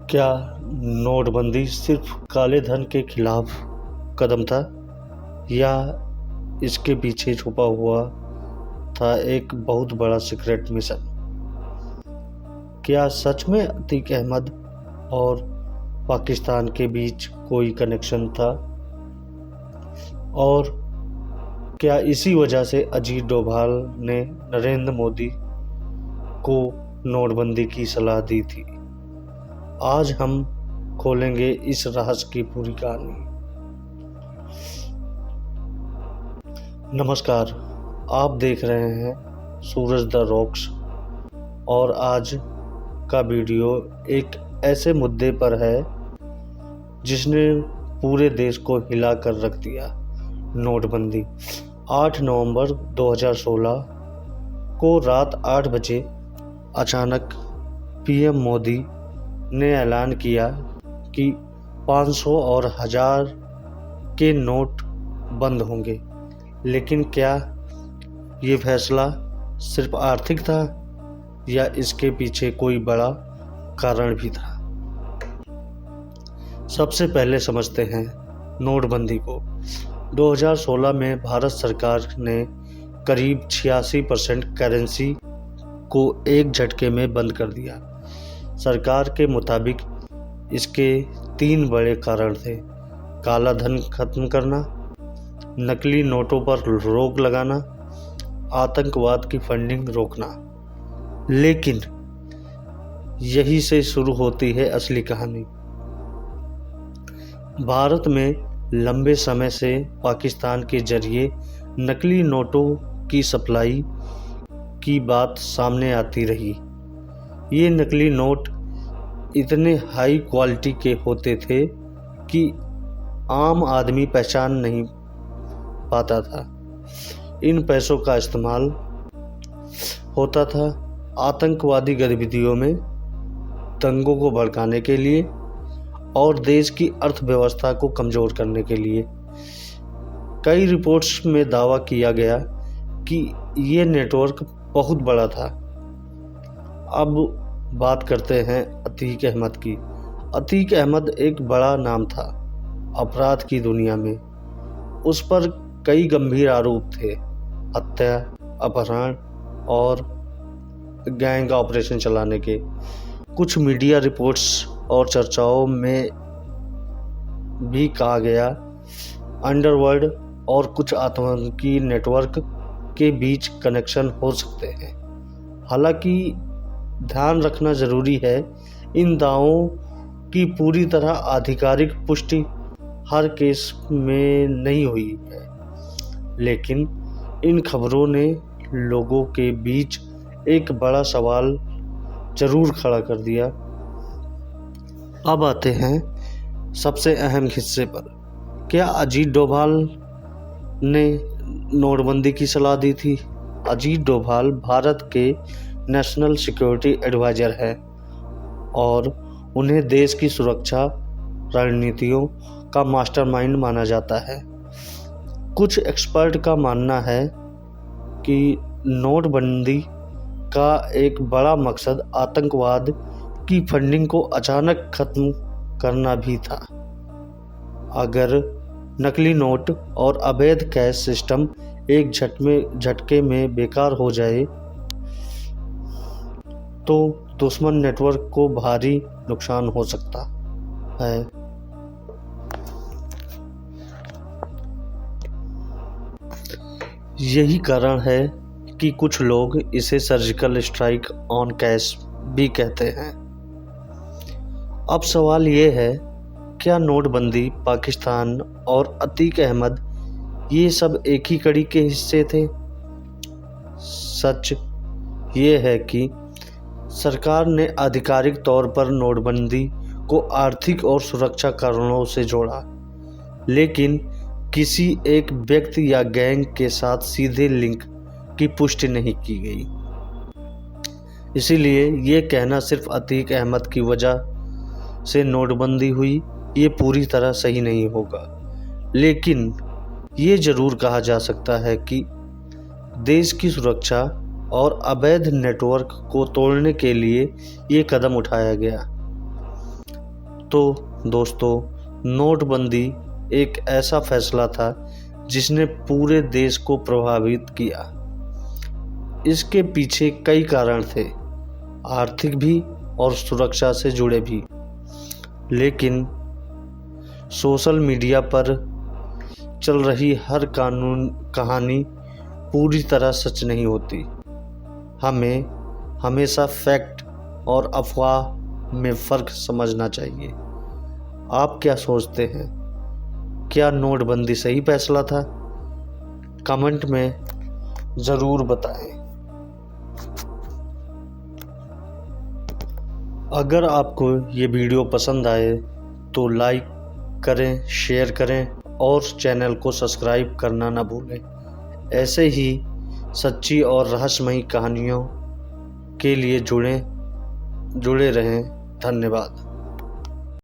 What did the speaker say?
क्या नोटबंदी सिर्फ काले धन के खिलाफ कदम था या इसके पीछे छुपा हुआ था एक बहुत बड़ा सीक्रेट मिशन? क्या सच में अतीक अहमद और पाकिस्तान के बीच कोई कनेक्शन था? और क्या इसी वजह से अजीत डोभाल ने नरेंद्र मोदी को नोटबंदी की सलाह दी थी? आज हम खोलेंगे इस रहस्य की पूरी कहानी। नमस्कार, आप देख रहे हैं सूरज द रॉक्स और आज का वीडियो एक ऐसे मुद्दे पर है जिसने पूरे देश को हिला कर रख दिया। नोटबंदी 8 नवंबर 2016 को रात 8 बजे अचानक पीएम मोदी ने ऐलान किया कि 500 और 1000 के नोट बंद होंगे। लेकिन क्या ये फैसला सिर्फ आर्थिक था या इसके पीछे कोई बड़ा कारण भी था? सबसे पहले समझते हैं नोटबंदी को। 2016 में भारत सरकार ने करीब 86% करेंसी को एक झटके में बंद कर दिया। सरकार के मुताबिक इसके 3 बड़े कारण थे: काला धन खत्म करना, नकली नोटों पर रोक लगाना, आतंकवाद की फंडिंग रोकना। लेकिन यही से शुरू होती है असली कहानी। भारत में लंबे समय से पाकिस्तान के जरिए नकली नोटों की सप्लाई की बात सामने आती रही। ये नकली नोट इतने हाई क्वालिटी के होते थे कि आम आदमी पहचान नहीं पाता था। इन पैसों का इस्तेमाल होता था आतंकवादी गतिविधियों में, दंगों को भड़काने के लिए और देश की अर्थव्यवस्था को कमज़ोर करने के लिए। कई रिपोर्ट्स में दावा किया गया कि ये नेटवर्क बहुत बड़ा था। अब बात करते हैं अतीक अहमद की। अतीक अहमद एक बड़ा नाम था अपराध की दुनिया में। उस पर कई गंभीर आरोप थे: हत्या, अपहरण और गैंग ऑपरेशन चलाने के। कुछ मीडिया रिपोर्ट्स और चर्चाओं में भी कहा गया अंडरवर्ल्ड और कुछ आतंकी नेटवर्क के बीच कनेक्शन हो सकते हैं। हालांकि ध्यान रखना ज़रूरी है, इन दावों की पूरी तरह आधिकारिक पुष्टि हर केस में नहीं हुई है, लेकिन इन खबरों ने लोगों के बीच एक बड़ा सवाल ज़रूर खड़ा कर दिया। अब आते हैं सबसे अहम हिस्से पर। क्या अजीत डोभाल ने नोटबंदी की सलाह दी थी? अजीत डोभाल भारत के नेशनल सिक्योरिटी एडवाइज़र है और उन्हें देश की सुरक्षा रणनीतियों का मास्टरमाइंड माना जाता है। कुछ एक्सपर्ट का मानना है कि नोटबंदी का एक बड़ा मकसद आतंकवाद की फंडिंग को अचानक खत्म करना भी था। अगर नकली नोट और अवैध कैश सिस्टम एक झटके में बेकार हो जाए तो दुश्मन नेटवर्क को भारी नुकसान हो सकता है। यही कारण है कि कुछ लोग इसे सर्जिकल स्ट्राइक ऑन कैश भी कहते हैं। अब सवाल ये है, क्या नोटबंदी, पाकिस्तान और अतीक अहमद ये सब एक ही कड़ी के हिस्से थे? सच ये है कि सरकार ने आधिकारिक तौर पर नोटबंदी को आर्थिक और सुरक्षा कारणों से जोड़ा, लेकिन किसी एक व्यक्ति या गैंग के साथ सीधे लिंक की पुष्टि नहीं की गई। इसीलिए ये कहना सिर्फ अतीक अहमद की वजह से नोटबंदी हुई, ये पूरी तरह सही नहीं होगा। लेकिन ये ज़रूर कहा जा सकता है कि देश की सुरक्षा और अवैध नेटवर्क को तोड़ने के लिए ये कदम उठाया गया। तो दोस्तों, नोटबंदी एक ऐसा फैसला था जिसने पूरे देश को प्रभावित किया। इसके पीछे कई कारण थे, आर्थिक भी और सुरक्षा से जुड़े भी। लेकिन सोशल मीडिया पर चल रही हर कहानी पूरी तरह सच नहीं होती। हमें हमेशा फैक्ट और अफवाह में फ़र्क समझना चाहिए। आप क्या सोचते हैं? क्या नोटबंदी सही फैसला था? कमेंट में ज़रूर बताएं। अगर आपको ये वीडियो पसंद आए तो लाइक करें, शेयर करें और चैनल को सब्सक्राइब करना ना भूलें। ऐसे ही सच्ची और रहस्यमयी कहानियों के लिए जुड़े रहें। धन्यवाद।